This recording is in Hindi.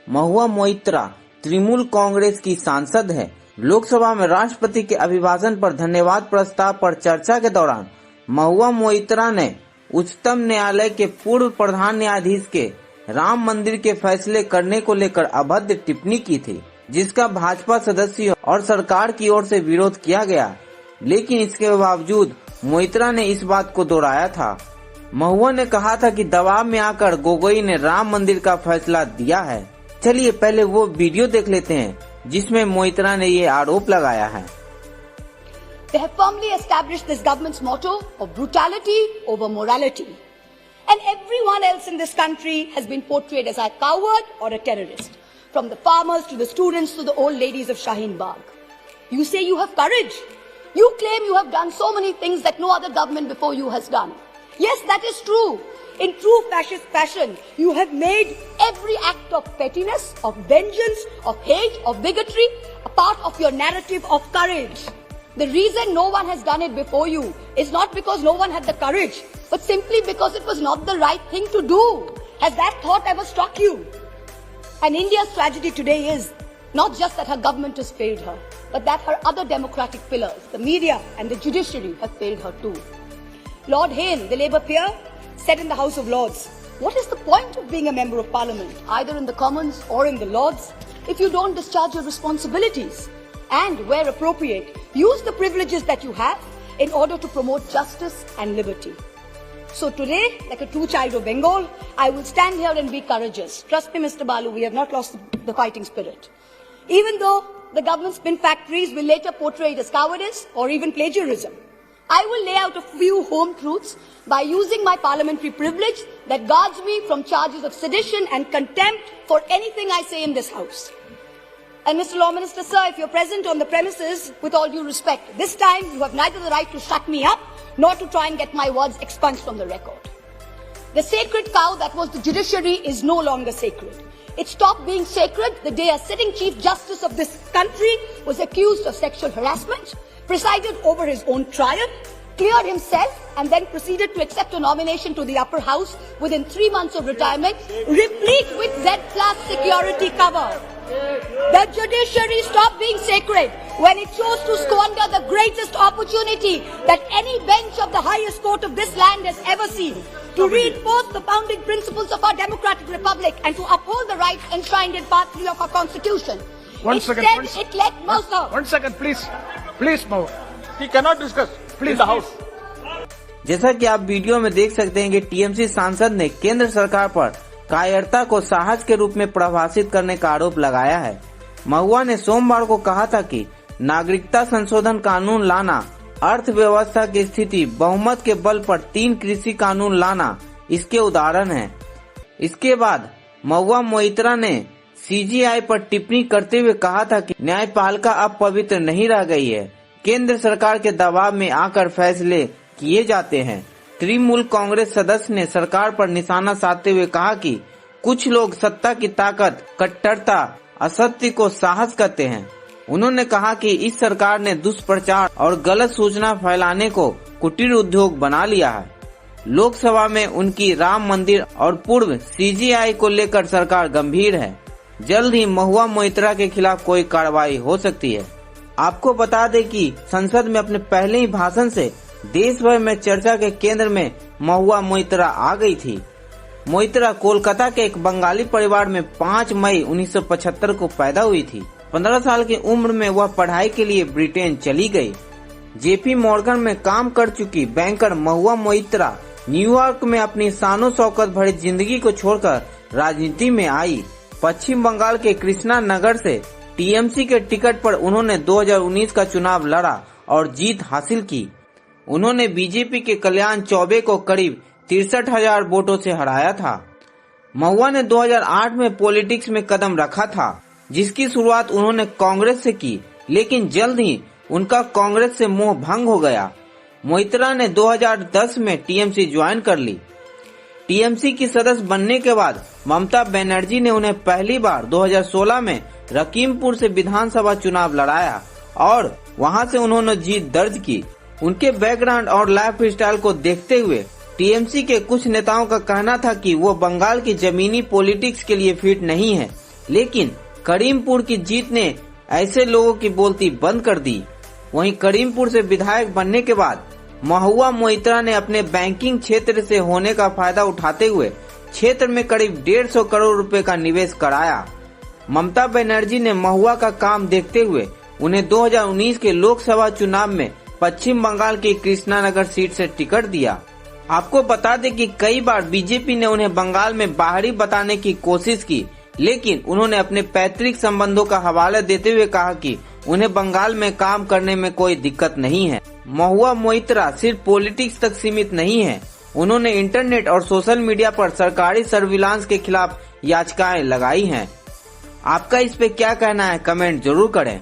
महुआ मोइत्रा तृणमूल कांग्रेस की सांसद है। लोकसभा में राष्ट्रपति के अभिभाषण पर धन्यवाद प्रस्ताव पर चर्चा के दौरान महुआ मोइत्रा ने उच्चतम न्यायालय के पूर्व प्रधान न्यायाधीश के राम मंदिर के फैसले करने को लेकर अभद्र टिप्पणी की थी, जिसका भाजपा सदस्यों और सरकार की ओर से विरोध किया गया। लेकिन इसके बावजूद मोइत्रा ने इस बात को दोहराया था। महुआ ने कहा था कि दबाव में आकर गोगोई ने राम मंदिर का फैसला दिया है। चलिए पहले वो वीडियो देख लेते हैं जिसमें मोइत्रा ने ये आरोप लगाया है। They have firmly established this government's motto of brutality over morality. And everyone else in this country has been portrayed as a coward or a terrorist. From the farmers to the students to the old ladies of Shaheen Bagh. You say you have courage. You claim you have done so many things that no other government before you has done. Yes, that is true. In true fascist fashion, you have made every act of pettiness, of vengeance, of hate, of bigotry a part of your narrative of courage. The reason no one has done it before you is not because no one had the courage, but simply because it was not the right thing to do. Has that thought ever struck you? And India's tragedy today is not just that her government has failed her, but that her other democratic pillars, the media and the judiciary, have failed her too. Lord Hayne, the Labour peer, said in the House of Lords, what is the point of being a member of Parliament, either in the Commons or in the Lords, if you don't discharge your responsibilities? And, where appropriate, use the privileges that you have in order to promote justice and liberty. So today, like a true child of Bengal, I will stand here and be courageous. Trust me, Mr. Balu, we have not lost the fighting spirit. Even though the government spin factories will later portray it as cowardice or even plagiarism, I will lay out a few home truths by using my parliamentary privilege that guards me from charges of sedition and contempt for anything I say in this House. And Mr. Law Minister, sir, if you're present on the premises, with all due respect, this time you have neither the right to shut me up nor to try and get my words expunged from the record. The sacred cow that was the judiciary is no longer sacred. It stopped being sacred the day a sitting Chief Justice of this country was accused of sexual harassment, presided over his own trial, cleared himself, and then proceeded to accept a nomination to the upper house within 3 months of retirement, replete with Z+ security cover. The judiciary stopped being sacred when it chose to squander the greatest opportunity that any bench of the highest court of this land has ever seen, to reinforce the founding principles of our democratic republic and to uphold the rights enshrined in Part 3 of our constitution. One second, please. Please, Mo. He cannot discuss. Please, the House. जैसा कि आप वीडियो में देख सकते हैं कि टीएमसी सांसद ने केंद्र सरकार पर कायरता को साहस के रूप में परिभाषित करने का आरोप लगाया है। महुआ ने सोमवार को कहा था कि नागरिकता संशोधन कानून लाना, अर्थव्यवस्था की स्थिति, बहुमत के बल पर 3 कृषि कानून लाना इसके उदाहरण हैं। इसके बाद महुआ मोइत्रा ने सीजीआई पर टिप्पणी करते हुए कहा था कि न्यायपालिका अब पवित्र नहीं रह गई है, केंद्र सरकार के दबाव में आकर फैसले किए जाते हैं। तृणमूल कांग्रेस सदस्य ने सरकार पर निशाना साधते हुए कहा कि कुछ लोग सत्ता की ताकत, कट्टरता, असत्य को साहस कहते हैं। उन्होंने कहा कि इस सरकार ने दुष्प्रचार और गलत सूचना फैलाने को कुटीर उद्योग बना लिया है। लोकसभा में उनकी राम मंदिर और पूर्व सीजीआई को लेकर सरकार गंभीर है। जल्द ही महुआ मोइत्रा के खिलाफ कोई कार्रवाई हो सकती है। आपको बता दें कि संसद में अपने पहले ही भाषण से देश भर में चर्चा के केंद्र में महुआ मोइत्रा आ गई थी। मोइत्रा कोलकाता के एक बंगाली परिवार में 5 मई 1975 को पैदा हुई थी। 15 साल की उम्र में वह पढ़ाई के लिए ब्रिटेन चली गई। जेपी मॉर्गन में काम कर चुकी बैंकर महुआ मोइत्रा न्यूयॉर्क में अपनी शानो शौकत भरी जिंदगी को छोड़कर राजनीति में आई। पश्चिम बंगाल के कृष्णा नगर से टीएमसी के टिकट पर उन्होंने 2019 का चुनाव लड़ा और जीत हासिल की। उन्होंने बीजेपी के कल्याण चौबे को करीब 63,000 वोटों से हराया था। महुआ ने 2008 में पॉलिटिक्स में कदम रखा था, जिसकी शुरुआत उन्होंने कांग्रेस से की, लेकिन जल्द ही उनका कांग्रेस से मोह भंग हो गया। मोइत्रा ने 2010 में टीएमसी ज्वाइन कर ली। टीएमसी की सदस्य बनने के बाद ममता बनर्जी ने उन्हें पहली बार 2016 में लखीमपुर से विधानसभा चुनाव लड़ाया और वहां से उन्होंने जीत दर्ज की। उनके बैकग्राउंड और लाइफ स्टाइल को देखते हुए टीएमसी के कुछ नेताओं का कहना था कि वो बंगाल की जमीनी पॉलिटिक्स के लिए फिट नहीं है। लेकिन करीमपुर की जीत ने ऐसे लोगों की बोलती बंद कर दी। वहीं करीमपुर से विधायक बनने के बाद महुआ मोइत्रा ने अपने बैंकिंग क्षेत्र से होने का फायदा उठाते हुए क्षेत्र में करीब 150 करोड़ रुपए का निवेश कराया। ममता बनर्जी ने महुआ का काम देखते हुए उन्हें 2019 के लोकसभा चुनाव में पश्चिम बंगाल की कृष्णानगर सीट से टिकट दिया। आपको बता दें कि कई बार बीजेपी ने उन्हें बंगाल में बाहरी बताने की कोशिश की, लेकिन उन्होंने अपने पैतृक संबंधों का हवाला देते हुए कहा कि उन्हें बंगाल में काम करने में कोई दिक्कत नहीं है। महुआ मोइत्रा सिर्फ पॉलिटिक्स तक सीमित नहीं है, उन्होंने इंटरनेट और सोशल मीडिया पर सरकारी सर्विलांस के खिलाफ याचिकाएं लगाई हैं। आपका इस पे क्या कहना है, कमेंट जरूर करें।